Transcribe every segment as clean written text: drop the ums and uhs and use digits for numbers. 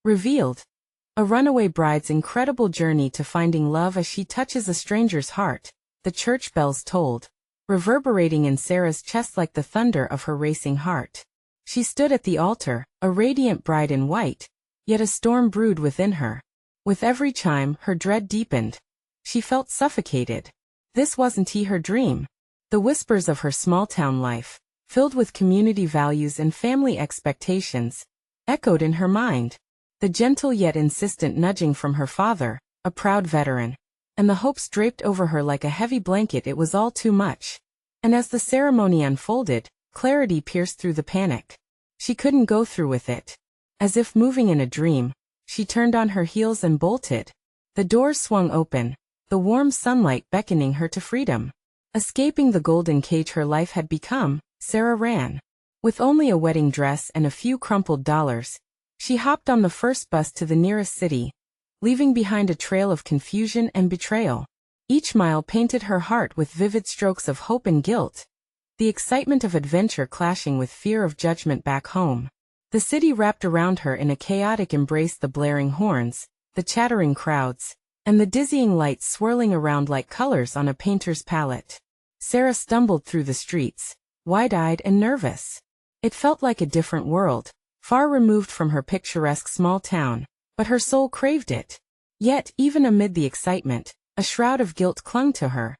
Revealed. A runaway bride's incredible journey to finding love as she touches a stranger's heart, the church bells tolled, reverberating in Sarah's chest like the thunder of her racing heart. She stood at the altar, a radiant bride in white, yet a storm brewed within her. With every chime, her dread deepened. She felt suffocated. This wasn't her dream. The whispers of her small-town life, filled with community values and family expectations, echoed in her mind. The gentle yet insistent nudging from her father, a proud veteran, and the hopes draped over her like a heavy blanket. It was all too much. And as the ceremony unfolded, clarity pierced through the panic. She couldn't go through with it. As if moving in a dream, she turned on her heels and bolted. The doors swung open, the warm sunlight beckoning her to freedom. Escaping the golden cage her life had become, Sarah ran. With only a wedding dress and a few crumpled dollars, she hopped on the first bus to the nearest city, leaving behind a trail of confusion and betrayal. Each mile painted her heart with vivid strokes of hope and guilt, the excitement of adventure clashing with fear of judgment back home. The city wrapped around her in a chaotic embrace, the blaring horns, the chattering crowds, and the dizzying lights swirling around like colors on a painter's palette. Sarah stumbled through the streets, wide-eyed and nervous. It felt like a different world, far removed from her picturesque small town, but her soul craved it. Yet, even amid the excitement, a shroud of guilt clung to her,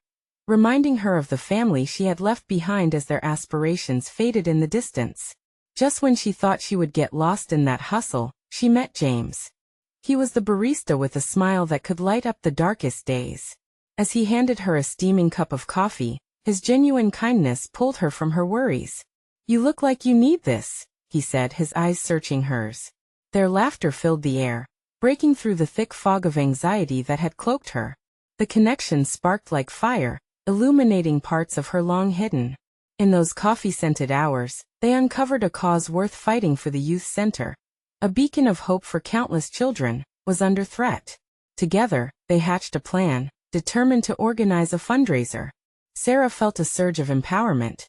reminding her of the family she had left behind as their aspirations faded in the distance. Just when she thought she would get lost in that hustle, she met James. He was the barista with a smile that could light up the darkest days. As he handed her a steaming cup of coffee, his genuine kindness pulled her from her worries. "You look like you need this," he said, his eyes searching hers. Their laughter filled the air, breaking through the thick fog of anxiety that had cloaked her. The connection sparked like fire, illuminating parts of her long hidden. In those coffee-scented hours, they uncovered a cause worth fighting for. The youth center, a beacon of hope for countless children, was under threat. Together, they hatched a plan, determined to organize a fundraiser. Sarah felt a surge of empowerment.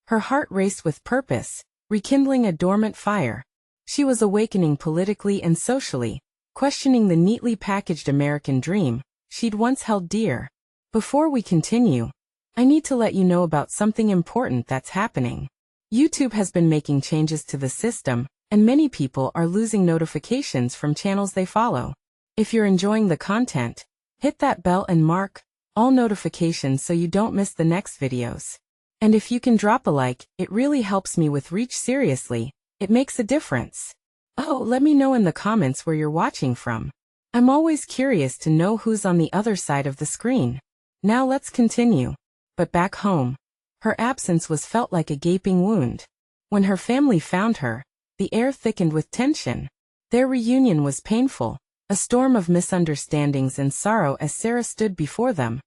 Her heart raced with purpose, rekindling a dormant fire. She was awakening politically and socially, questioning the neatly packaged American dream she'd once held dear. Before we continue, I need to let you know about something important that's happening. YouTube has been making changes to the system, and many people are losing notifications from channels they follow. If you're enjoying the content, hit that bell and mark all notifications so you don't miss the next videos. And if you can drop a like, it really helps me with reach. Seriously, it makes a difference. Oh, let me know in the comments where you're watching from. I'm always curious to know who's on the other side of the screen. Now let's continue. But back home, her absence was felt like a gaping wound. When her family found her, the air thickened with tension. Their reunion was painful, a storm of misunderstandings and sorrow as Sarah stood before them,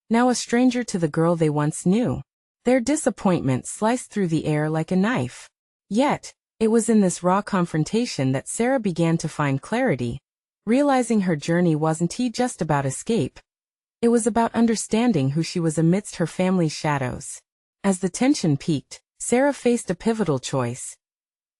now a stranger to the girl they once knew. Their disappointment sliced through the air like a knife. Yet, it was in this raw confrontation that Sarah began to find clarity, realizing her journey wasn't just about escape. It was about understanding who she was amidst her family's shadows. As the tension peaked, Sarah faced a pivotal choice.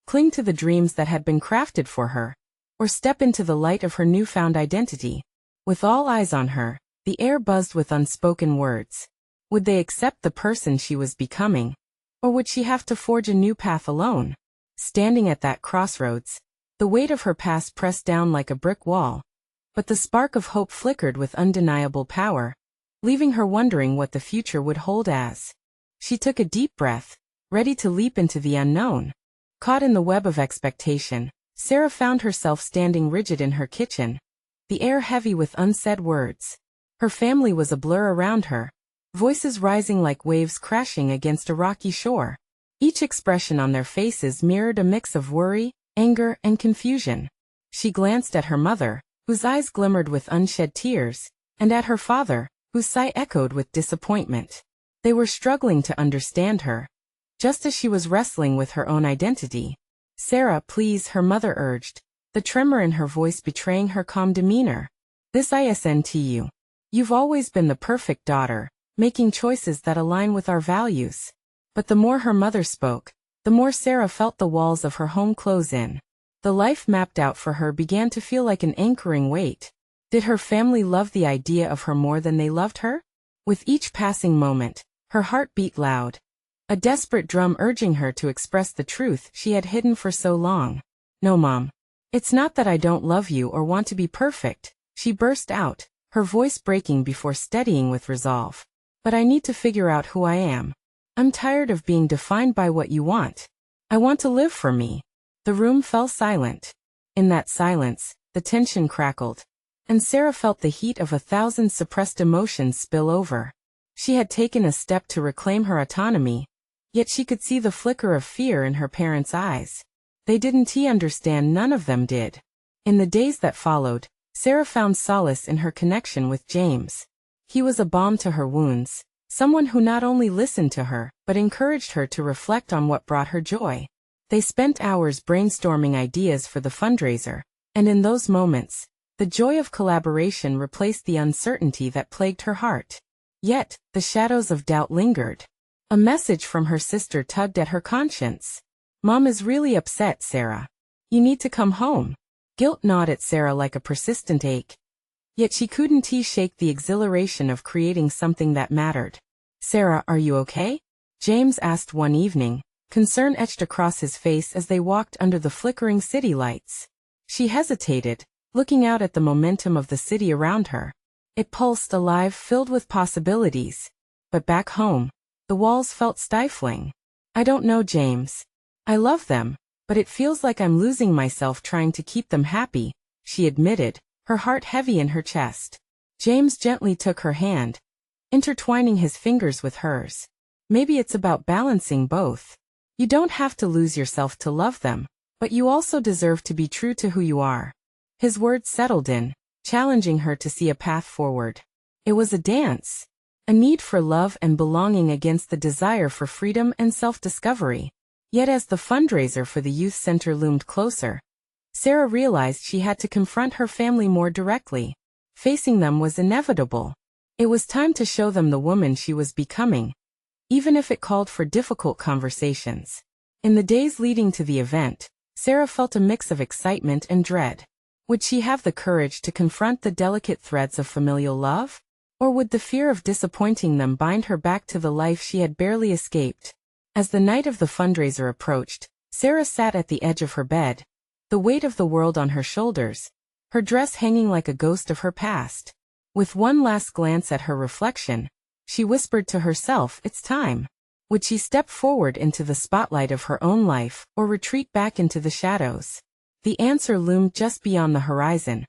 Cling to the dreams that had been crafted for her, or step into the light of her newfound identity. With all eyes on her, the air buzzed with unspoken words. Would they accept the person she was becoming? Or would she have to forge a new path alone? Standing at that crossroads, the weight of her past pressed down like a brick wall. But the spark of hope flickered with undeniable power, leaving her wondering what the future would hold as she took a deep breath, ready to leap into the unknown. Caught in the web of expectation, Sarah found herself standing rigid in her kitchen, the air heavy with unsaid words. Her family was a blur around her, voices rising like waves crashing against a rocky shore. Each expression on their faces mirrored a mix of worry, anger, and confusion. She glanced at her mother, whose eyes glimmered with unshed tears, and at her father, whose sigh echoed with disappointment. They were struggling to understand her, just as she was wrestling with her own identity. "Sarah, please," her mother urged, the tremor in her voice betraying her calm demeanor. "This isn't you. You've always been the perfect daughter, making choices that align with our values." But the more her mother spoke, the more Sarah felt the walls of her home close in. The life mapped out for her began to feel like an anchoring weight. Did her family love the idea of her more than they loved her? With each passing moment, her heart beat loud, a desperate drum urging her to express the truth she had hidden for so long. "No, Mom. It's not that I don't love you or want to be perfect," she burst out, her voice breaking before steadying with resolve. "But I need to figure out who I am. I'm tired of being defined by what you want. I want to live for me." The room fell silent. In that silence, the tension crackled, and Sarah felt the heat of 1,000 suppressed emotions spill over. She had taken a step to reclaim her autonomy, yet she could see the flicker of fear in her parents' eyes. They didn't understand, none of them did. In the days that followed, Sarah found solace in her connection with James. He was a balm to her wounds, someone who not only listened to her, but encouraged her to reflect on what brought her joy. They spent hours brainstorming ideas for the fundraiser, and in those moments, the joy of collaboration replaced the uncertainty that plagued her heart. Yet, the shadows of doubt lingered. A message from her sister tugged at her conscience. "Mom is really upset, Sarah. You need to come home." Guilt gnawed at Sarah like a persistent ache. Yet she couldn't shake the exhilaration of creating something that mattered. "Sarah, are you okay?" James asked one evening, concern etched across his face as they walked under the flickering city lights. She hesitated, looking out at the momentum of the city around her. It pulsed alive, filled with possibilities. But back home, the walls felt stifling. "I don't know, James. I love them, but it feels like I'm losing myself trying to keep them happy," she admitted, her heart heavy in her chest. James gently took her hand, intertwining his fingers with hers. "Maybe it's about balancing both. You don't have to lose yourself to love them, but you also deserve to be true to who you are." His words settled in, challenging her to see a path forward. It was a dance, a need for love and belonging against the desire for freedom and self-discovery. Yet as the fundraiser for the youth center loomed closer, Sarah realized she had to confront her family more directly. Facing them was inevitable. It was time to show them the woman she was becoming, even if it called for difficult conversations. In the days leading to the event, Sarah felt a mix of excitement and dread. Would she have the courage to confront the delicate threads of familial love? Or would the fear of disappointing them bind her back to the life she had barely escaped? As the night of the fundraiser approached, Sarah sat at the edge of her bed, the weight of the world on her shoulders, her dress hanging like a ghost of her past. With one last glance at her reflection, she whispered to herself, "It's time." Would she step forward into the spotlight of her own life, or retreat back into the shadows? The answer loomed just beyond the horizon,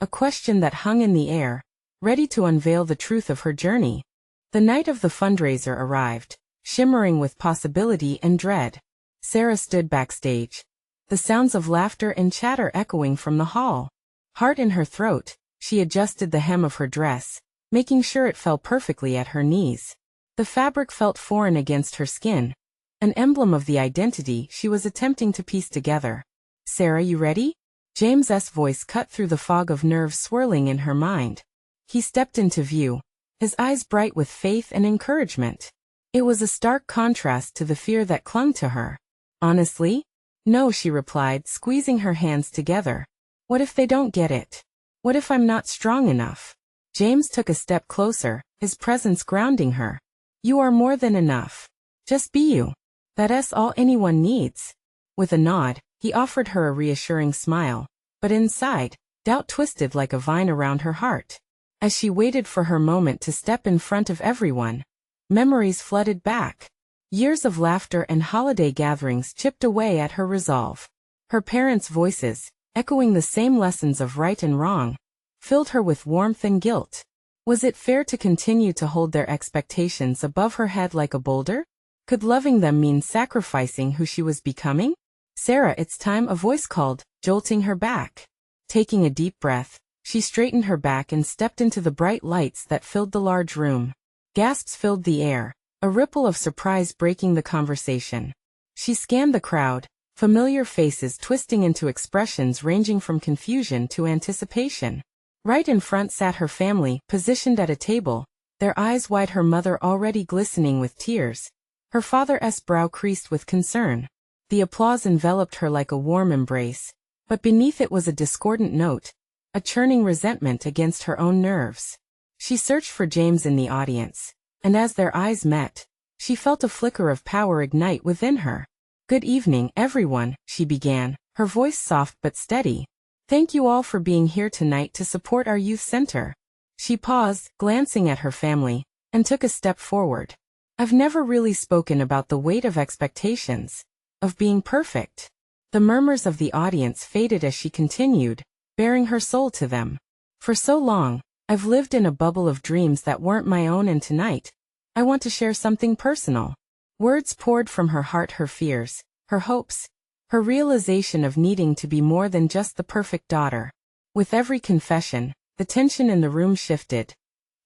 a question that hung in the air, ready to unveil the truth of her journey. The night of the fundraiser arrived, shimmering with possibility and dread. Sarah stood backstage, the sounds of laughter and chatter echoing from the hall. Heart in her throat, she adjusted the hem of her dress, making sure it fell perfectly at her knees. The fabric felt foreign against her skin, an emblem of the identity she was attempting to piece together. "Sarah, you ready?" James's voice cut through the fog of nerves swirling in her mind. He stepped into view, his eyes bright with faith and encouragement. It was a stark contrast to the fear that clung to her. "Honestly? No," she replied, squeezing her hands together. "What if they don't get it? What if I'm not strong enough?" James took a step closer, his presence grounding her. "You are more than enough. Just be you. That's all anyone needs." With a nod, he offered her a reassuring smile, but inside, doubt twisted like a vine around her heart. As she waited for her moment to step in front of everyone, memories flooded back. Years of laughter and holiday gatherings chipped away at her resolve. Her parents' voices, echoing the same lessons of right and wrong, filled her with warmth and guilt. Was it fair to continue to hold their expectations above her head like a boulder? Could loving them mean sacrificing who she was becoming? "Sarah, it's time," a voice called, jolting her back. Taking a deep breath, she straightened her back and stepped into the bright lights that filled the large room. Gasps filled the air, a ripple of surprise breaking the conversation. She scanned the crowd, familiar faces twisting into expressions ranging from confusion to anticipation. Right in front sat her family, positioned at a table, their eyes wide, her mother already glistening with tears, her father's brow creased with concern. The applause enveloped her like a warm embrace, but beneath it was a discordant note, a churning resentment against her own nerves. She searched for James in the audience, and as their eyes met, she felt a flicker of power ignite within her. "Good evening, everyone," she began, her voice soft but steady. "Thank you all for being here tonight to support our youth center." She paused, glancing at her family, and took a step forward. "I've never really spoken about the weight of expectations, of being perfect." The murmurs of the audience faded as she continued, baring her soul to them. "For so long, I've lived in a bubble of dreams that weren't my own, and tonight, I want to share something personal." Words poured from her heart, her fears, her hopes, her realization of needing to be more than just the perfect daughter. With every confession, the tension in the room shifted.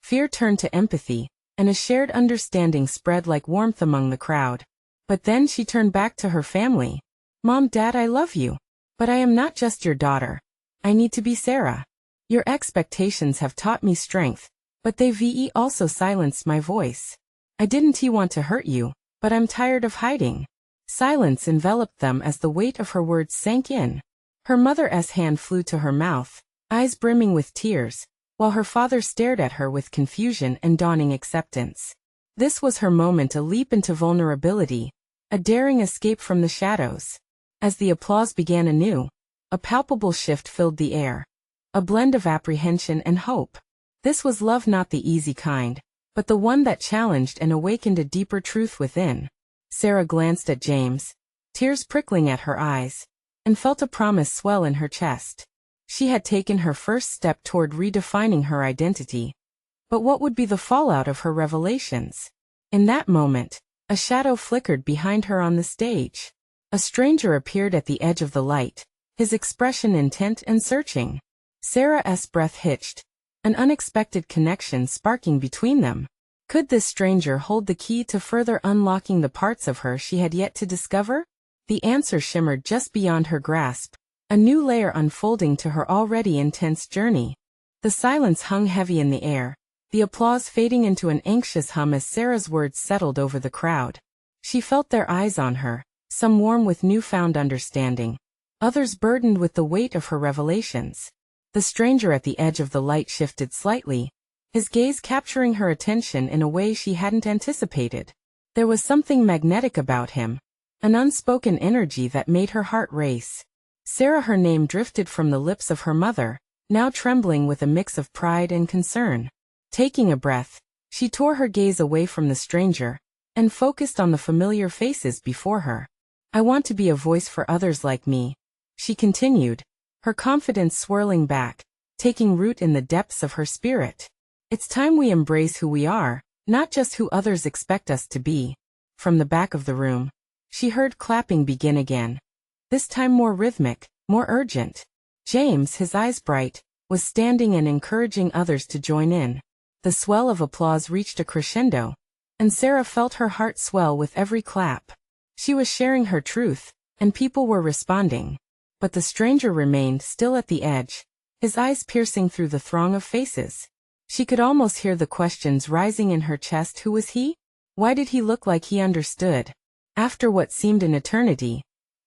Fear turned to empathy, and a shared understanding spread like warmth among the crowd. But then she turned back to her family. "Mom, Dad, I love you. But I am not just your daughter. I need to be Sarah. Your expectations have taught me strength, but they've also silenced my voice. I didn't want to hurt you, but I'm tired of hiding." Silence enveloped them as the weight of her words sank in. Her mother's hand flew to her mouth, eyes brimming with tears, while her father stared at her with confusion and dawning acceptance. This was her moment, a leap into vulnerability, a daring escape from the shadows. As the applause began anew, a palpable shift filled the air, a blend of apprehension and hope. This was love, not the easy kind, but the one that challenged and awakened a deeper truth within. Sarah glanced at James, tears prickling at her eyes, and felt a promise swell in her chest. She had taken her first step toward redefining her identity. But what would be the fallout of her revelations? In that moment, a shadow flickered behind her on the stage. A stranger appeared at the edge of the light, his expression intent and searching. Sarah's breath hitched, an unexpected connection sparking between them. Could this stranger hold the key to further unlocking the parts of her she had yet to discover? The answer shimmered just beyond her grasp, a new layer unfolding to her already intense journey. The silence hung heavy in the air, the applause fading into an anxious hum as Sarah's words settled over the crowd. She felt their eyes on her, some warm with newfound understanding, others burdened with the weight of her revelations. The stranger at the edge of the light shifted slightly, his gaze capturing her attention in a way she hadn't anticipated. There was something magnetic about him, an unspoken energy that made her heart race. Sarah, her name drifted from the lips of her mother, now trembling with a mix of pride and concern. Taking a breath, she tore her gaze away from the stranger, and focused on the familiar faces before her. "I want to be a voice for others like me," she continued, her confidence swirling back, taking root in the depths of her spirit. "It's time we embrace who we are, not just who others expect us to be." From the back of the room, she heard clapping begin again, this time more rhythmic, more urgent. James, his eyes bright, was standing and encouraging others to join in. The swell of applause reached a crescendo, and Sarah felt her heart swell with every clap. She was sharing her truth, and people were responding. But the stranger remained still at the edge, his eyes piercing through the throng of faces. She could almost hear the questions rising in her chest. Who was he? Why did he look like he understood? After what seemed an eternity,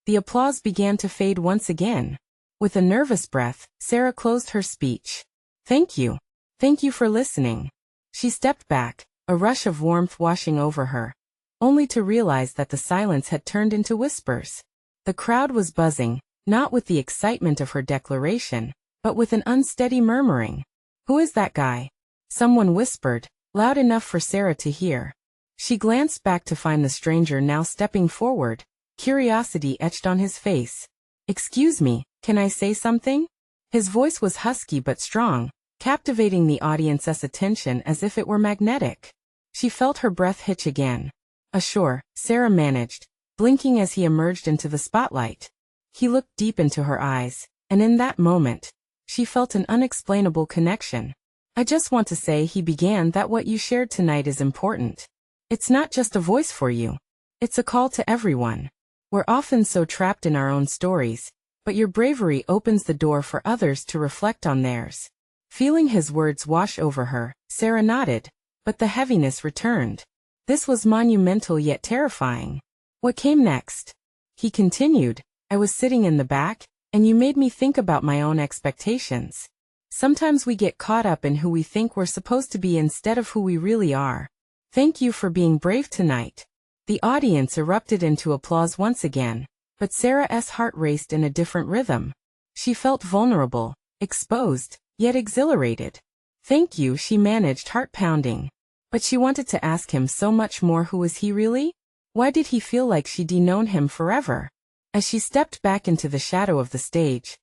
the applause began to fade once again. With a nervous breath, Sarah closed her speech. "Thank you. Thank you for listening." She stepped back, a rush of warmth washing over her, only to realize that the silence had turned into whispers. The crowd was buzzing, not with the excitement of her declaration, but with an unsteady murmuring. "Who is that guy?" someone whispered, loud enough for Sarah to hear. She glanced back to find the stranger now stepping forward, curiosity etched on his face. "Excuse me, can I say something?" His voice was husky but strong, captivating the audience's attention as if it were magnetic. She felt her breath hitch again. "Sure," Sarah managed, blinking as he emerged into the spotlight. He looked deep into her eyes, and in that moment, she felt an unexplainable connection. "I just want to say," he began, "that what you shared tonight is important. It's not just a voice for you. It's a call to everyone. We're often so trapped in our own stories, but your bravery opens the door for others to reflect on theirs." Feeling his words wash over her, Sarah nodded, but the heaviness returned. This was monumental yet terrifying. "What came next?" he continued. "I was sitting in the back, And you made me think about my own expectations. Sometimes we get caught up in who we think we're supposed to be instead of who we really are. Thank you for being brave tonight. The audience erupted into applause once again, but Sarah's heart raced in a different rhythm. She felt vulnerable, exposed, yet exhilarated. Thank you, she managed, heart pounding. But she wanted to ask him so much more. Who was he really? Why did he feel like she'd known him forever? As she stepped back into the shadow of the stage,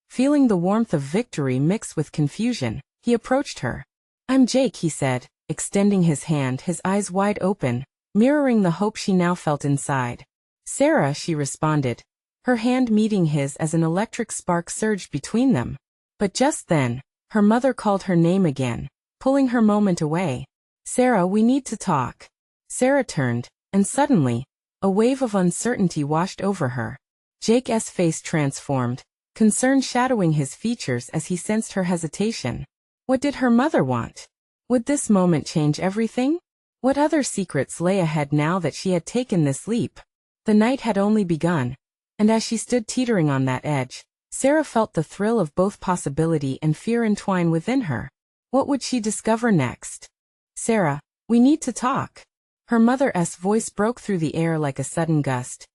feeling the warmth of victory mixed with confusion, he approached her. I'm Jake, he said, extending his hand, his eyes wide open, mirroring the hope she now felt inside. Sarah, she responded, her hand meeting his as an electric spark surged between them. But just then, her mother called her name again, pulling her moment away. Sarah, we need to talk. Sarah turned, and suddenly, a wave of uncertainty washed over her. Jake's face transformed, concern shadowing his features as he sensed her hesitation. What did her mother want? Would this moment change everything? What other secrets lay ahead now that she had taken this leap? The night had only begun, and as she stood teetering on that edge, Sarah felt the thrill of both possibility and fear entwine within her. What would she discover next? Sarah, we need to talk. Her mother's voice broke through the air like a sudden gust,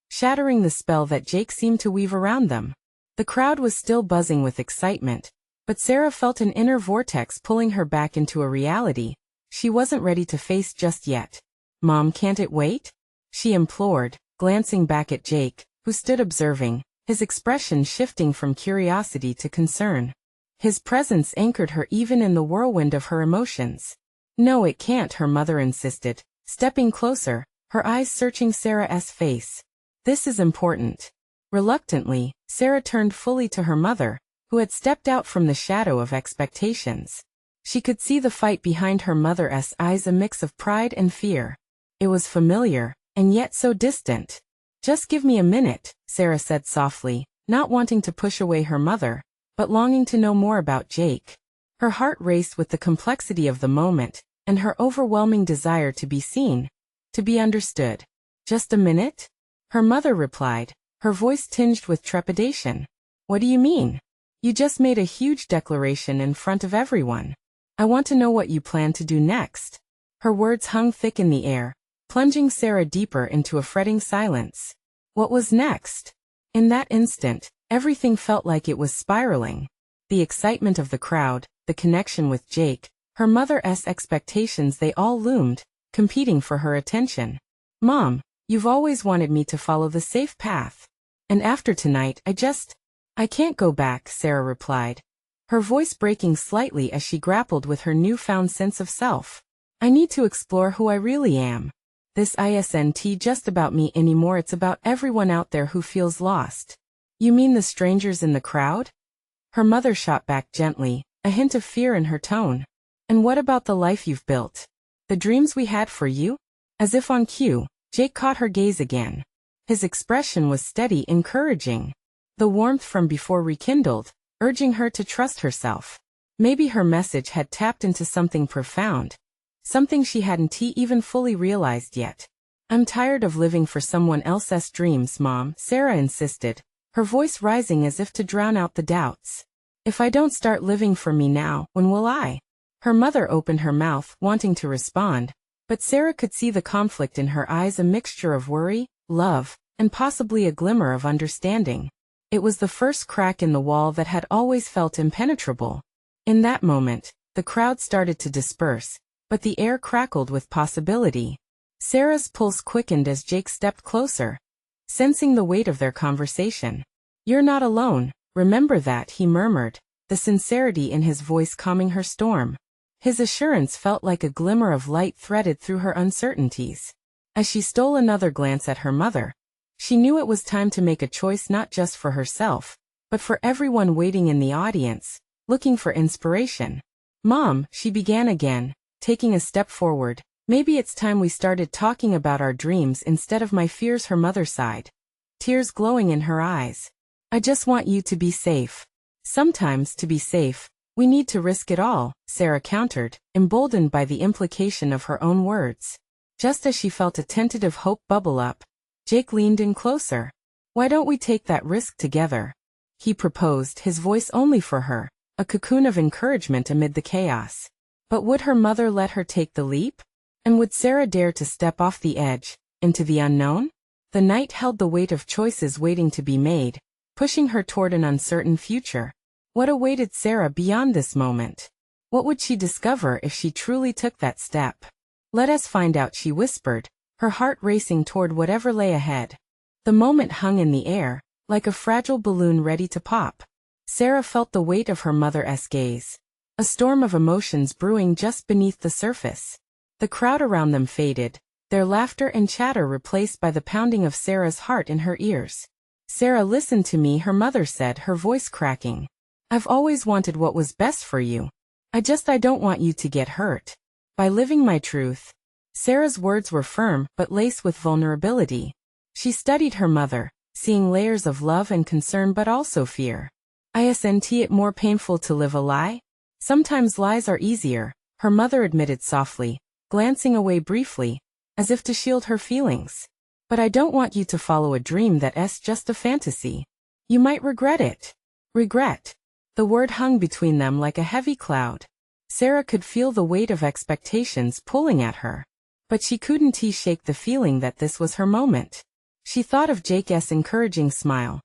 shattering the spell that Jake seemed to weave around them. The crowd was still buzzing with excitement, but Sarah felt an inner vortex pulling her back into a reality she wasn't ready to face just yet. Mom, can't it wait? She implored, glancing back at Jake, who stood observing, his expression shifting from curiosity to concern. His presence anchored her even in the whirlwind of her emotions. No, it can't, her mother insisted, stepping closer, her eyes searching Sarah's face. This is important. Reluctantly, Sarah turned fully to her mother, who had stepped out from the shadow of expectations. She could see the fight behind her mother's eyes, a mix of pride and fear. It was familiar, and yet so distant. Just give me a minute, Sarah said softly, not wanting to push away her mother, but longing to know more about Jake. Her heart raced with the complexity of the moment, and her overwhelming desire to be seen, to be understood. Just a minute? Her mother replied, her voice tinged with trepidation. What do you mean? You just made a huge declaration in front of everyone. I want to know what you plan to do next. Her words hung thick in the air, plunging Sarah deeper into a fretting silence. What was next? In that instant, everything felt like it was spiraling. The excitement of the crowd, the connection with Jake, her mother's expectations, they all loomed, competing for her attention. Mom, you've always wanted me to follow the safe path. And after tonight, I can't go back, Sarah replied, her voice breaking slightly as she grappled with her newfound sense of self. I need to explore who I really am. This isn't just about me anymore, it's about everyone out there who feels lost. You mean the strangers in the crowd? Her mother shot back gently, a hint of fear in her tone. And what about the life you've built? The dreams we had for you? As if on cue, Jake caught her gaze again. His expression was steady, encouraging. The warmth from before rekindled, urging her to trust herself. Maybe her message had tapped into something profound, something she hadn't even fully realized yet. I'm tired of living for someone else's dreams, Mom, Sarah insisted, her voice rising as if to drown out the doubts. If I don't start living for me now, when will I? Her mother opened her mouth, wanting to respond, but Sarah could see the conflict in her eyes, a mixture of worry, love, and possibly a glimmer of understanding. It was the first crack in the wall that had always felt impenetrable. In that moment, the crowd started to disperse, but the air crackled with possibility. Sarah's pulse quickened as Jake stepped closer, sensing the weight of their conversation. You're not alone, remember that, he murmured, the sincerity in his voice calming her storm. His assurance felt like a glimmer of light threaded through her uncertainties. As she stole another glance at her mother, she knew it was time to make a choice, not just for herself, but for everyone waiting in the audience, looking for inspiration. Mom, she began again, taking a step forward. Maybe it's time we started talking about our dreams instead of my fears, her mother sighed, tears glowing in her eyes. I just want you to be safe. Sometimes, to be safe, we need to risk it all, Sarah countered, emboldened by the implication of her own words. Just as she felt a tentative hope bubble up, Jake leaned in closer. Why don't we take that risk together? he proposed, his voice only for her, a cocoon of encouragement amid the chaos. But would her mother let her take the leap? And would Sarah dare to step off the edge, into the unknown? The night held the weight of choices waiting to be made, pushing her toward an uncertain future. What awaited Sarah beyond this moment? What would she discover if she truly took that step? Let us find out, she whispered, her heart racing toward whatever lay ahead. The moment hung in the air, like a fragile balloon ready to pop. Sarah felt the weight of her mother's gaze. A storm of emotions brewing just beneath the surface. The crowd around them faded, their laughter and chatter replaced by the pounding of Sarah's heart in her ears. "Sarah, listen to me," her mother said, her voice cracking. "I've always wanted what was best for you. I don't want you to get hurt. By living my truth." Sarah's words were firm but laced with vulnerability. She studied her mother, seeing layers of love and concern but also fear. "Isn't it more painful to live a lie? Sometimes lies are easier," her mother admitted softly, glancing away briefly, as if to shield her feelings. "But I don't want you to follow a dream that's just a fantasy. You might regret it." Regret. The word hung between them like a heavy cloud. Sarah could feel the weight of expectations pulling at her. But she couldn't shake the feeling that this was her moment. She thought of Jake's encouraging smile.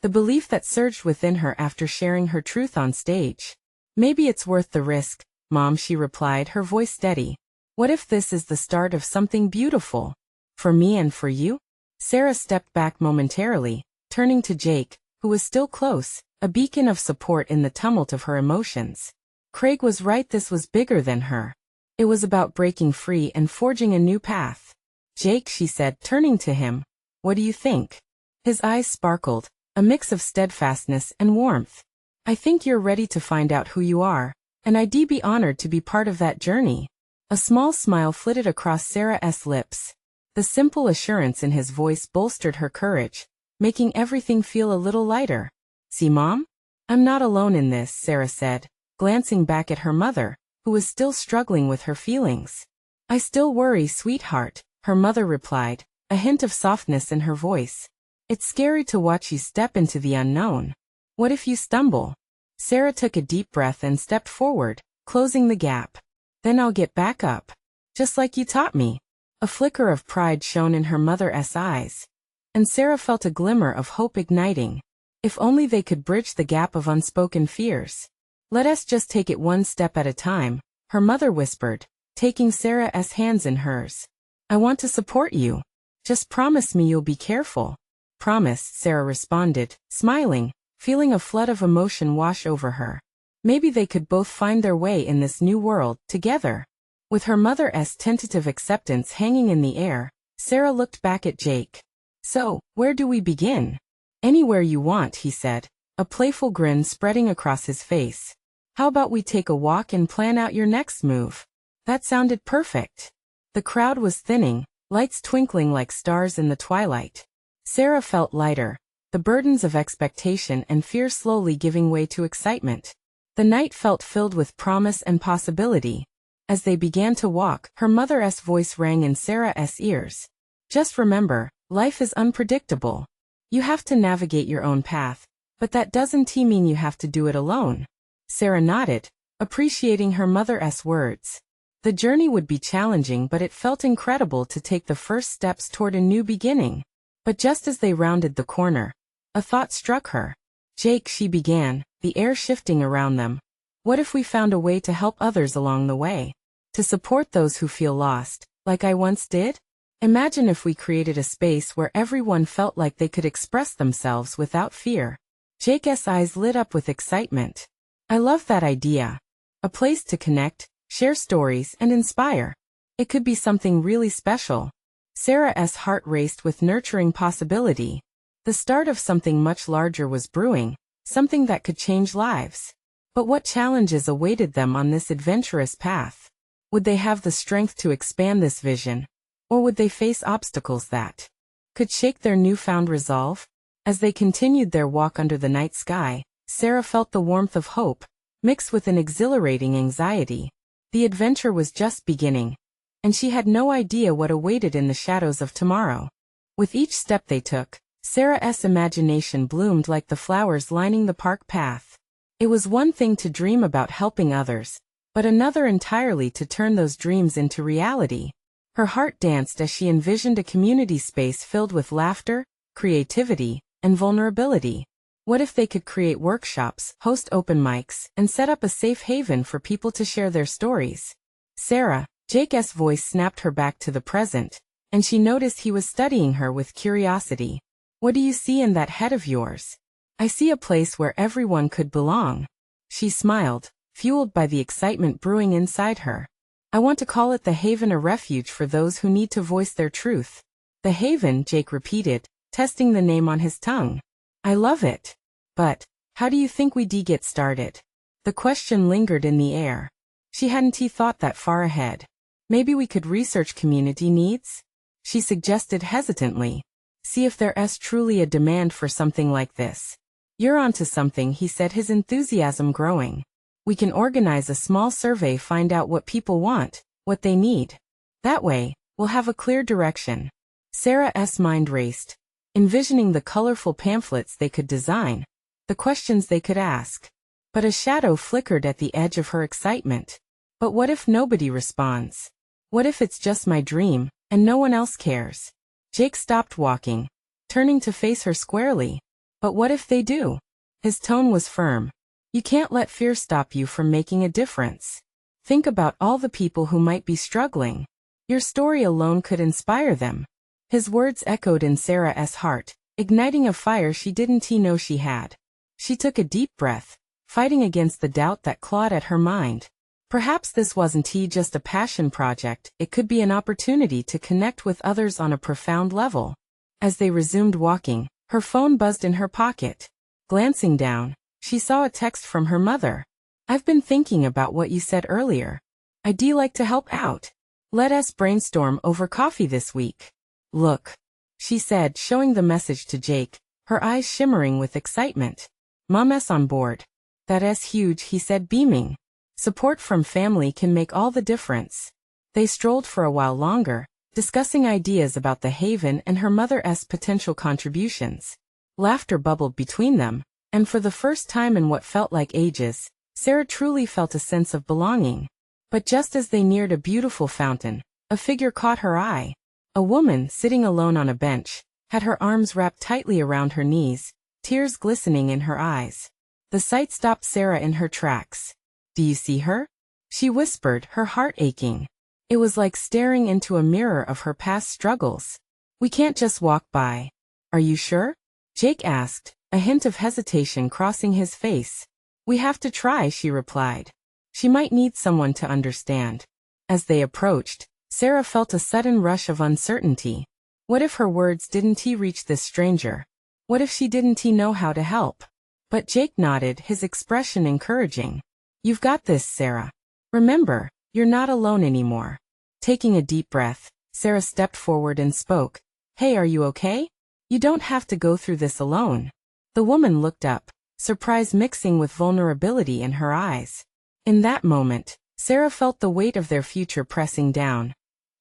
The belief that surged within her after sharing her truth on stage. "Maybe it's worth the risk, Mom," she replied, her voice steady. "What if this is the start of something beautiful? For me and for you?" Sarah stepped back momentarily, turning to Jake, who was still close, a beacon of support in the tumult of her emotions. Craig was right, this was bigger than her. It was about breaking free and forging a new path. "Jake," she said, turning to him, "what do you think?" His eyes sparkled, a mix of steadfastness and warmth. "I think you're ready to find out who you are, and I'd be honored to be part of that journey." A small smile flitted across Sarah's lips. The simple assurance in his voice bolstered her courage, making everything feel a little lighter. "See, Mom? I'm not alone in this," Sarah said, glancing back at her mother, who was still struggling with her feelings. "I still worry, sweetheart," her mother replied, a hint of softness in her voice. "It's scary to watch you step into the unknown. What if you stumble?" Sarah took a deep breath and stepped forward, closing the gap. "Then I'll get back up. Just like you taught me." A flicker of pride shone in her mother's eyes. And Sarah felt a glimmer of hope igniting. If only they could bridge the gap of unspoken fears. "Let us just take it one step at a time," her mother whispered, taking Sarah's hands in hers. "I want to support you. Just promise me you'll be careful." "Promise," Sarah responded, smiling, feeling a flood of emotion wash over her. Maybe they could both find their way in this new world, together. With her mother's tentative acceptance hanging in the air, Sarah looked back at Jake. "So, where do we begin?" "Anywhere you want," he said, a playful grin spreading across his face. "How about we take a walk and plan out your next move?" That sounded perfect. The crowd was thinning, lights twinkling like stars in the twilight. Sarah felt lighter, the burdens of expectation and fear slowly giving way to excitement. The night felt filled with promise and possibility. As they began to walk, her mother's voice rang in Sarah's ears. "Just remember, life is unpredictable. You have to navigate your own path, but that doesn't mean you have to do it alone." Sarah nodded, appreciating her mother's words. The journey would be challenging, but it felt incredible to take the first steps toward a new beginning. But just as they rounded the corner, a thought struck her. "Jake," she began, the air shifting around them. "What if we found a way to help others along the way? To support those who feel lost, like I once did? Imagine if we created a space where everyone felt like they could express themselves without fear." Jake's eyes lit up with excitement. "I love that idea. A place to connect, share stories, and inspire. It could be something really special." Sarah's heart raced with nurturing possibility. The start of something much larger was brewing, something that could change lives. But what challenges awaited them on this adventurous path? Would they have the strength to expand this vision? Or would they face obstacles that could shake their newfound resolve? As they continued their walk under the night sky, Sarah felt the warmth of hope, mixed with an exhilarating anxiety. The adventure was just beginning, and she had no idea what awaited in the shadows of tomorrow. With each step they took, Sarah's imagination bloomed like the flowers lining the park path. It was one thing to dream about helping others, but another entirely to turn those dreams into reality. Her heart danced as she envisioned a community space filled with laughter, creativity, and vulnerability. What if they could create workshops, host open mics, and set up a safe haven for people to share their stories? Sarah, Jake's voice snapped her back to the present, and she noticed he was studying her with curiosity. What do you see in that head of yours? I see a place where everyone could belong. She smiled, fueled by the excitement brewing inside her. I want to call it the haven, a refuge for those who need to voice their truth. The haven, Jake repeated, testing the name on his tongue. I love it. But, how do you think we get started? The question lingered in the air. She hadn't thought that far ahead. Maybe we could research community needs? She suggested hesitantly. See if there's truly a demand for something like this. You're onto something, he said, his enthusiasm growing. We can organize a small survey, find out what people want, what they need. That way, we'll have a clear direction. Sarah's mind raced, envisioning the colorful pamphlets they could design, the questions they could ask. But a shadow flickered at the edge of her excitement. But what if nobody responds? What if it's just my dream, and no one else cares? Jake stopped walking, turning to face her squarely. But what if they do? His tone was firm. You can't let fear stop you from making a difference. Think about all the people who might be struggling. Your story alone could inspire them. His words echoed in Sarah's heart, igniting a fire she didn't know she had. She took a deep breath, fighting against the doubt that clawed at her mind. Perhaps this wasn't just a passion project, it could be an opportunity to connect with others on a profound level. As they resumed walking, her phone buzzed in her pocket. Glancing down, she saw a text from her mother. I've been thinking about what you said earlier. I'd like to help out. Let us brainstorm over coffee this week. Look, she said, showing the message to Jake, her eyes shimmering with excitement. Mom's on board. That's huge, he said, beaming. Support from family can make all the difference. They strolled for a while longer, discussing ideas about the haven and her mother's potential contributions. Laughter bubbled between them, and for the first time in what felt like ages, Sarah truly felt a sense of belonging. But just as they neared a beautiful fountain, a figure caught her eye. A woman, sitting alone on a bench, had her arms wrapped tightly around her knees, tears glistening in her eyes. The sight stopped Sarah in her tracks. Do you see her? She whispered, her heart aching. It was like staring into a mirror of her past struggles. We can't just walk by. Are you sure? Jake asked, a hint of hesitation crossing his face. We have to try, she replied. She might need someone to understand. As they approached, Sarah felt a sudden rush of uncertainty. What if her words didn't reach this stranger? What if she didn't know how to help? But Jake nodded, his expression encouraging. You've got this, Sarah. Remember, you're not alone anymore. Taking a deep breath, Sarah stepped forward and spoke. Hey, are you okay? You don't have to go through this alone. The woman looked up, surprise mixing with vulnerability in her eyes. In that moment, Sarah felt the weight of their future pressing down,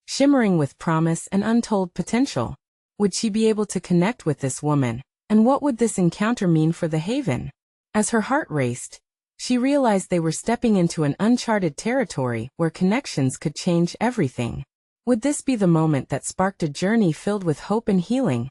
shimmering with promise and untold potential. Would she be able to connect with this woman? And what would this encounter mean for the haven? As her heart raced, she realized they were stepping into an uncharted territory where connections could change everything. Would this be the moment that sparked a journey filled with hope and healing?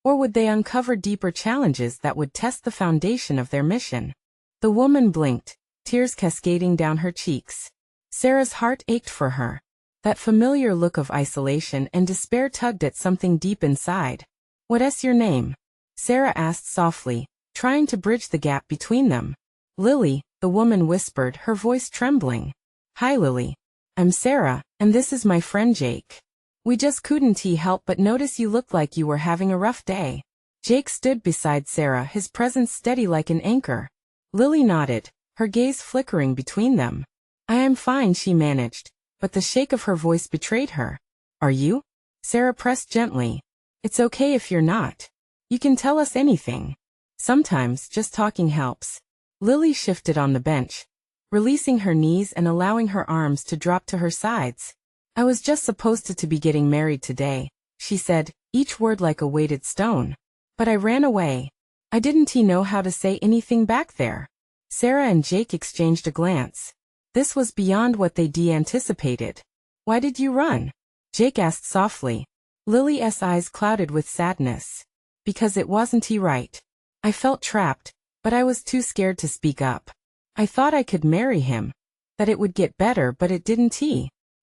Or would they uncover deeper challenges that would test the foundation of their mission? The woman blinked, tears cascading down her cheeks. Sarah's heart ached for her. That familiar look of isolation and despair tugged at something deep inside. What's your name? Sarah asked softly, trying to bridge the gap between them. Lily, the woman whispered, her voice trembling. Hi Lily. I'm Sarah, and this is my friend Jake. We just couldn't help but notice you looked like you were having a rough day. Jake stood beside Sarah, his presence steady like an anchor. Lily nodded, her gaze flickering between them. I am fine, she managed, but the shake of her voice betrayed her. Are you? Sarah pressed gently. It's okay if you're not. You can tell us anything. Sometimes just talking helps. Lily shifted on the bench, releasing her knees and allowing her arms to drop to her sides. I was just supposed to be getting married today, she said, each word like a weighted stone. But I ran away. I didn't know how to say anything back there. Sarah and Jake exchanged a glance. This was beyond what they anticipated. Why did you run? Jake asked softly. Lily's eyes clouded with sadness. Because it wasn't right. I felt trapped, but I was too scared to speak up. I thought I could marry him. That it would get better, but it didn't.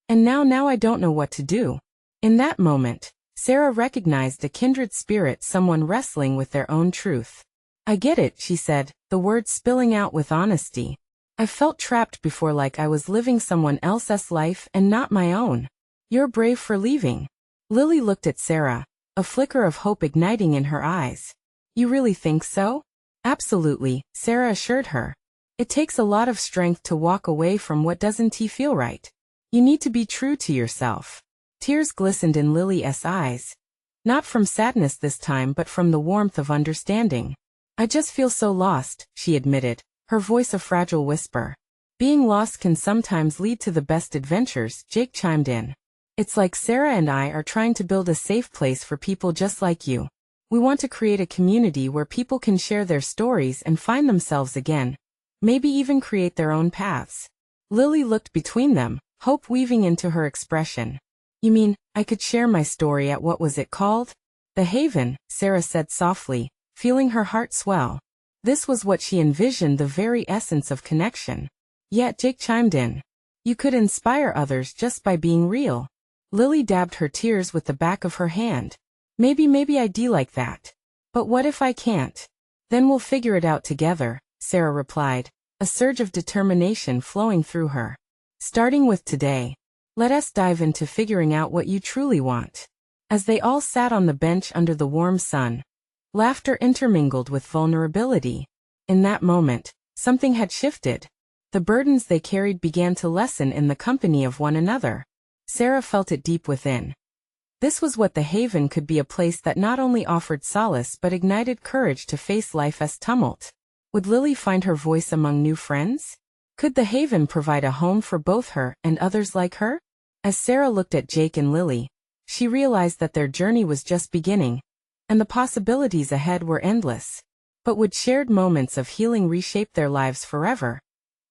And now I don't know what to do. In that moment, Sarah recognized a kindred spirit, someone wrestling with their own truth. I get it, she said, the words spilling out with honesty. I felt trapped before, like I was living someone else's life and not my own. You're brave for leaving. Lily looked at Sarah, a flicker of hope igniting in her eyes. You really think so? Absolutely, Sarah assured her. It takes a lot of strength to walk away from what doesn't feel right. You need to be true to yourself. Tears glistened in Lily's eyes. Not from sadness this time, but from the warmth of understanding. I just feel so lost, she admitted, her voice a fragile whisper. Being lost can sometimes lead to the best adventures, Jake chimed in. It's like Sarah and I are trying to build a safe place for people just like you. We want to create a community where people can share their stories and find themselves again. Maybe even create their own paths. Lily looked between them, hope weaving into her expression. You mean, I could share my story at what was it called? The Haven, Sarah said softly, feeling her heart swell. This was what she envisioned, the very essence of connection. Yet Jake chimed in. You could inspire others just by being real. Lily dabbed her tears with the back of her hand. Maybe I'd like that. But what if I can't? Then we'll figure it out together, Sarah replied, a surge of determination flowing through her. Starting with today, let us dive into figuring out what you truly want. As they all sat on the bench under the warm sun, laughter intermingled with vulnerability. In that moment, something had shifted. The burdens they carried began to lessen in the company of one another. Sarah felt it deep within. This was what the Haven could be, a place that not only offered solace but ignited courage to face life's tumult. Would Lily find her voice among new friends? Could the Haven provide a home for both her and others like her? As Sarah looked at Jake and Lily, she realized that their journey was just beginning, and the possibilities ahead were endless. But would shared moments of healing reshape their lives forever?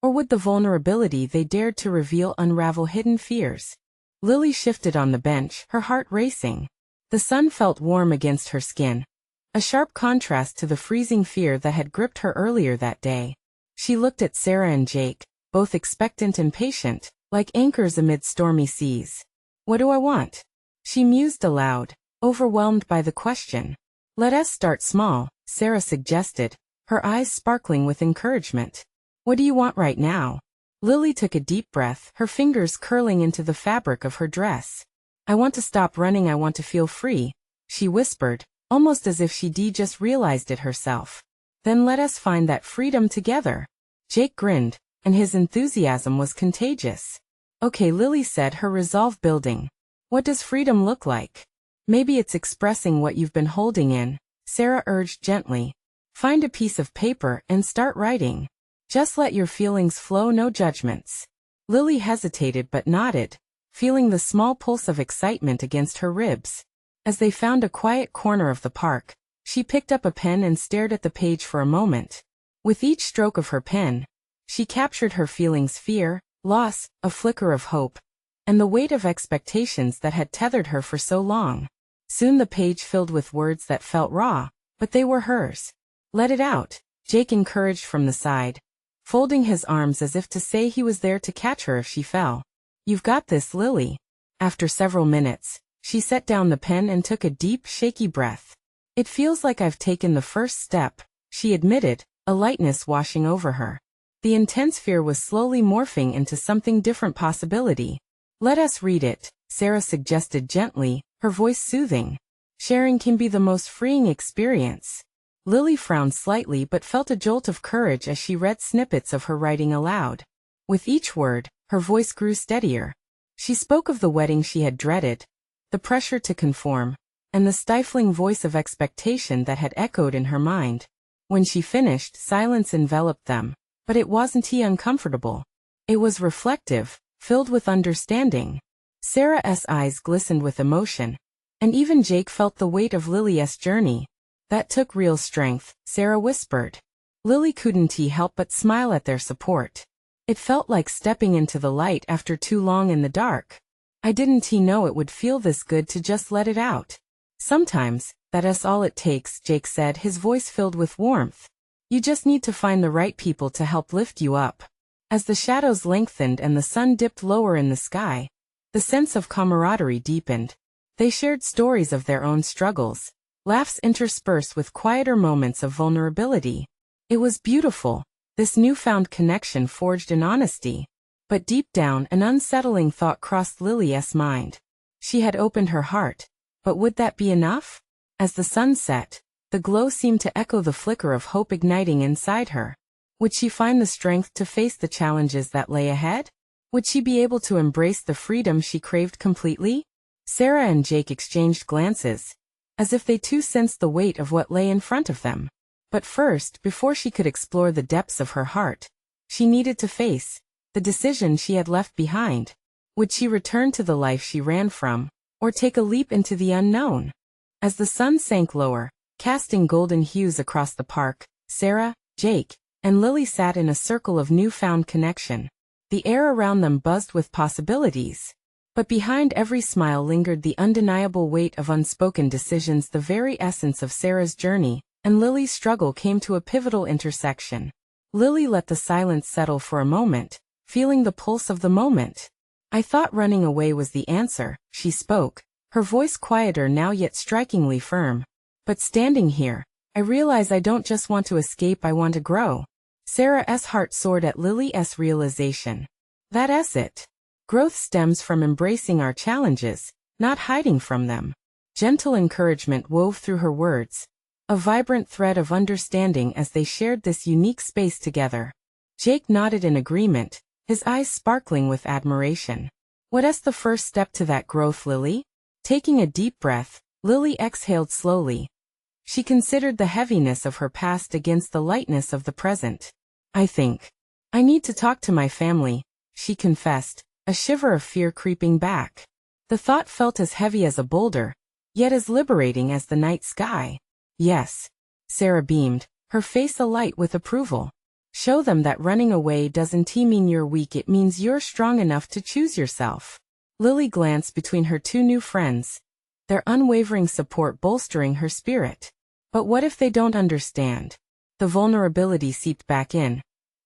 Or would the vulnerability they dared to reveal unravel hidden fears? Lily shifted on the bench, her heart racing. The sun felt warm against her skin, a sharp contrast to the freezing fear that had gripped her earlier that day. She looked at Sarah and Jake, both expectant and patient, like anchors amid stormy seas. What do I want? She mused aloud, overwhelmed by the question. Let us start small, Sarah suggested, her eyes sparkling with encouragement. What do you want right now? Lily took a deep breath, her fingers curling into the fabric of her dress. I want to stop running, I want to feel free, she whispered, almost as if she'd just realized it herself. Then let us find that freedom together. Jake grinned, and his enthusiasm was contagious. Okay, Lily said, her resolve building. What does freedom look like? Maybe it's expressing what you've been holding in, Sarah urged gently. Find a piece of paper and start writing. Just let your feelings flow, no judgments. Lily hesitated but nodded, feeling the small pulse of excitement against her ribs. As they found a quiet corner of the park, she picked up a pen and stared at the page for a moment. With each stroke of her pen, she captured her feelings: fear, loss, a flicker of hope, and the weight of expectations that had tethered her for so long. Soon the page filled with words that felt raw, but they were hers. Let it out, Jake encouraged from the side, folding his arms as if to say he was there to catch her if she fell. You've got this, Lily. After several minutes, she set down the pen and took a deep, shaky breath. It feels like I've taken the first step, she admitted, a lightness washing over her. The intense fear was slowly morphing into something different: possibility. Let us read it, Sarah suggested gently, her voice soothing. Sharing can be the most freeing experience. Lily frowned slightly but felt a jolt of courage as she read snippets of her writing aloud. With each word, her voice grew steadier. She spoke of the wedding she had dreaded, the pressure to conform, and the stifling voice of expectation that had echoed in her mind. When she finished, silence enveloped them, but it wasn't uncomfortable. It was reflective, filled with understanding. Sarah's eyes glistened with emotion, and even Jake felt the weight of Lily's journey. That took real strength, Sarah whispered. Lily couldn't help but smile at their support. It felt like stepping into the light after too long in the dark. I didn't know it would feel this good to just let it out. Sometimes, that's all it takes, Jake said, his voice filled with warmth. You just need to find the right people to help lift you up. As the shadows lengthened and the sun dipped lower in the sky, the sense of camaraderie deepened. They shared stories of their own struggles, laughs interspersed with quieter moments of vulnerability. It was beautiful, this newfound connection forged in honesty. But deep down, an unsettling thought crossed Lily's mind. She had opened her heart, but would that be enough? As the sun set, the glow seemed to echo the flicker of hope igniting inside her. Would she find the strength to face the challenges that lay ahead? Would she be able to embrace the freedom she craved completely? Sarah and Jake exchanged glances, as if they too sensed the weight of what lay in front of them. But first, before she could explore the depths of her heart, she needed to face the decision she had left behind. Would she return to the life she ran from, or take a leap into the unknown? As the sun sank lower, casting golden hues across the park, Sarah, Jake, and Lily sat in a circle of newfound connection. The air around them buzzed with possibilities. But behind every smile lingered the undeniable weight of unspoken decisions, the very essence of Sarah's journey, and Lily's struggle came to a pivotal intersection. Lily let the silence settle for a moment, feeling the pulse of the moment. I thought running away was the answer, she spoke, her voice quieter now yet strikingly firm. But standing here, I realize I don't just want to escape, I want to grow. Sarah's heart soared at Lily's realization. That's it. Growth stems from embracing our challenges, not hiding from them. Gentle encouragement wove through her words, a vibrant thread of understanding as they shared this unique space together. Jake nodded in agreement, his eyes sparkling with admiration. What's the first step to that growth, Lily? Taking a deep breath, Lily exhaled slowly. She considered the heaviness of her past against the lightness of the present. I think I need to talk to my family, she confessed, a shiver of fear creeping back. The thought felt as heavy as a boulder, yet as liberating as the night sky. Yes, Sarah beamed, her face alight with approval. Show them that running away doesn't mean you're weak, it means you're strong enough to choose yourself. Lily glanced between her two new friends, their unwavering support bolstering her spirit. But what if they don't understand? The vulnerability seeped back in,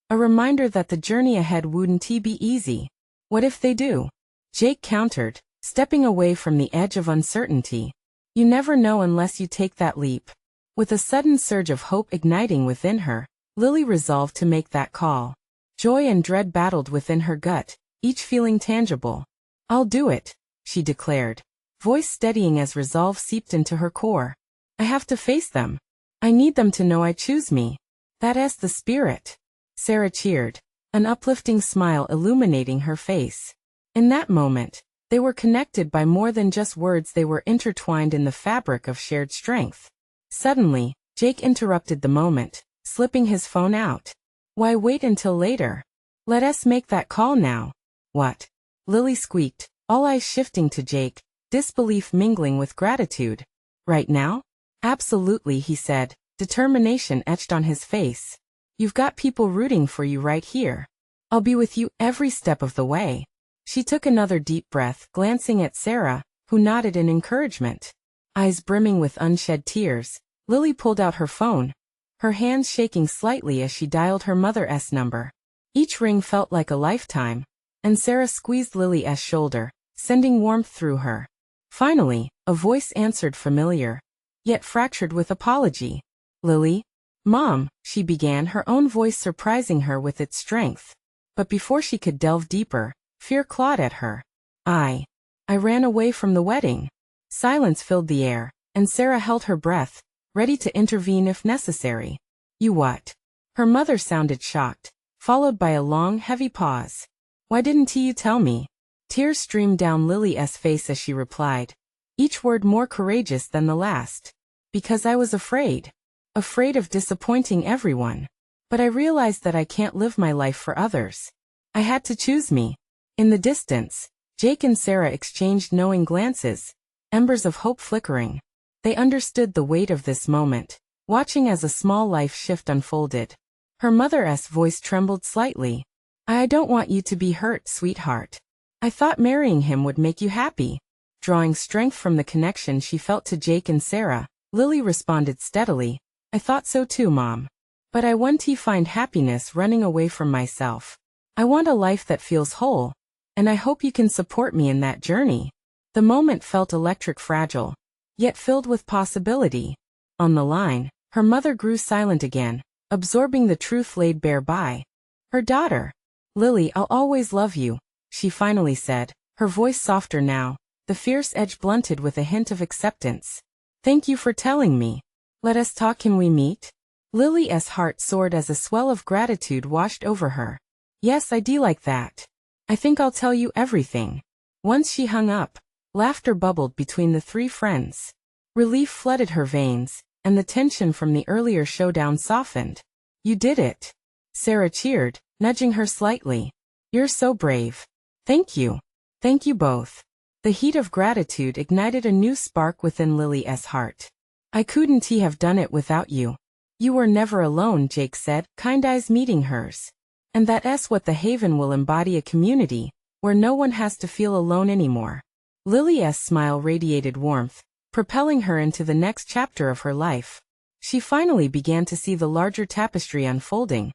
a reminder that the journey ahead wouldn't be easy. What if they do? Jake countered, stepping away from the edge of uncertainty. You never know unless you take that leap. With a sudden surge of hope igniting within her, Lily resolved to make that call. Joy and dread battled within her gut, each feeling tangible. I'll do it, she declared, voice steadying as resolve seeped into her core. I have to face them. I need them to know I choose me. That's the spirit. Sarah cheered, an uplifting smile illuminating her face. In that moment, they were connected by more than just words, they were intertwined in the fabric of shared strength. Suddenly, Jake interrupted the moment, slipping his phone out. Why wait until later? Let us make that call now. What? Lily squeaked, all eyes shifting to Jake, disbelief mingling with gratitude. Right now? Absolutely, he said, determination etched on his face. You've got people rooting for you right here. I'll be with you every step of the way. She took another deep breath, glancing at Sarah, who nodded in encouragement. Eyes brimming with unshed tears, Lily pulled out her phone, her hands shaking slightly as she dialed her mother's number. Each ring felt like a lifetime, and Sarah squeezed Lily's shoulder, sending warmth through her. Finally, a voice answered, familiar, yet fractured with apology. Lily? Mom, she began, her own voice surprising her with its strength. But before she could delve deeper, fear clawed at her. I ran away from the wedding. Silence filled the air, and Sarah held her breath, ready to intervene if necessary. You what? Her mother sounded shocked, followed by a long, heavy pause. Why didn't you tell me? Tears streamed down Lily's face as she replied, each word more courageous than the last. Because I was afraid. Afraid of disappointing everyone. But I realized that I can't live my life for others. I had to choose me. In the distance, Jake and Sarah exchanged knowing glances, embers of hope flickering. They understood the weight of this moment, watching as a small life shift unfolded. Her mother's voice trembled slightly. I don't want you to be hurt, sweetheart. I thought marrying him would make you happy. Drawing strength from the connection she felt to Jake and Sarah, Lily responded steadily. I thought so too, Mom. But I want to find happiness running away from myself. I want a life that feels whole, and I hope you can support me in that journey. The moment felt electric, fragile, yet filled with possibility. On the line, her mother grew silent again, absorbing the truth laid bare by her daughter. Lily, I'll always love you, she finally said, her voice softer now, the fierce edge blunted with a hint of acceptance. Thank you for telling me. Let us talk. Can we meet? Lily's heart soared as a swell of gratitude washed over her. Yes, I do like that. I think I'll tell you everything. Once she hung up, laughter bubbled between the three friends. Relief flooded her veins, and the tension from the earlier showdown softened. You did it. Sarah cheered, nudging her slightly. You're so brave. Thank you. Thank you both. The heat of gratitude ignited a new spark within Lily's heart. I couldn't have done it without you. You were never alone, Jake said, kind eyes meeting hers. And that's what the Haven will embody, a community where no one has to feel alone anymore. Lily's smile radiated warmth, propelling her into the next chapter of her life. She finally began to see the larger tapestry unfolding,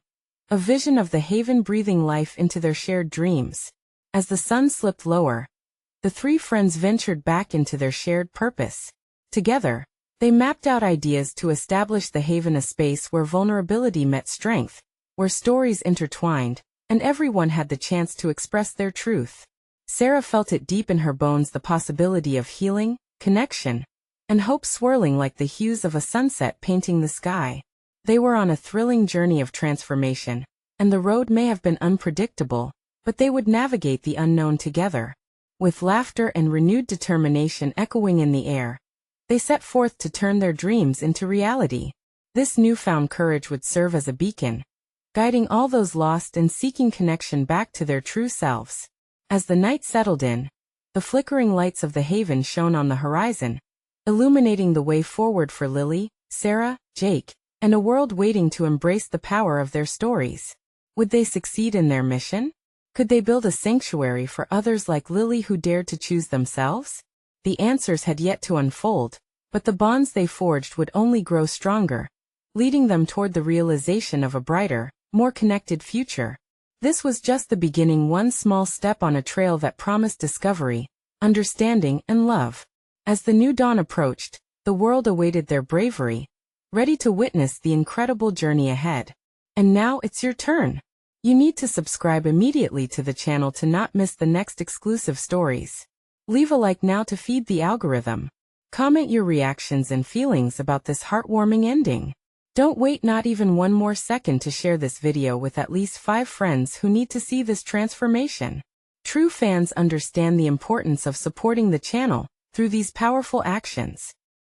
a vision of the Haven breathing life into their shared dreams. As the sun slipped lower, the three friends ventured back into their shared purpose. Together, they mapped out ideas to establish the Haven, a space where vulnerability met strength, where stories intertwined, and everyone had the chance to express their truth. Sarah felt it deep in her bones, the possibility of healing, connection, and hope swirling like the hues of a sunset painting the sky. They were on a thrilling journey of transformation, and the road may have been unpredictable, but they would navigate the unknown together. With laughter and renewed determination echoing in the air, they set forth to turn their dreams into reality. This newfound courage would serve as a beacon, guiding all those lost and seeking connection back to their true selves. As the night settled in, the flickering lights of the Haven shone on the horizon, illuminating the way forward for Lily, Sarah, Jake, and a world waiting to embrace the power of their stories. Would they succeed in their mission? Could they build a sanctuary for others like Lily who dared to choose themselves? The answers had yet to unfold, but the bonds they forged would only grow stronger, leading them toward the realization of a brighter, more connected future. This was just the beginning, one small step on a trail that promised discovery, understanding, and love. As the new dawn approached, the world awaited their bravery, ready to witness the incredible journey ahead. And now it's your turn. You need to subscribe immediately to the channel to not miss the next exclusive stories. Leave a like now to feed the algorithm. Comment your reactions and feelings about this heartwarming ending. Don't wait not even one more second to share this video with at least 5 friends who need to see this transformation. True fans understand the importance of supporting the channel through these powerful actions.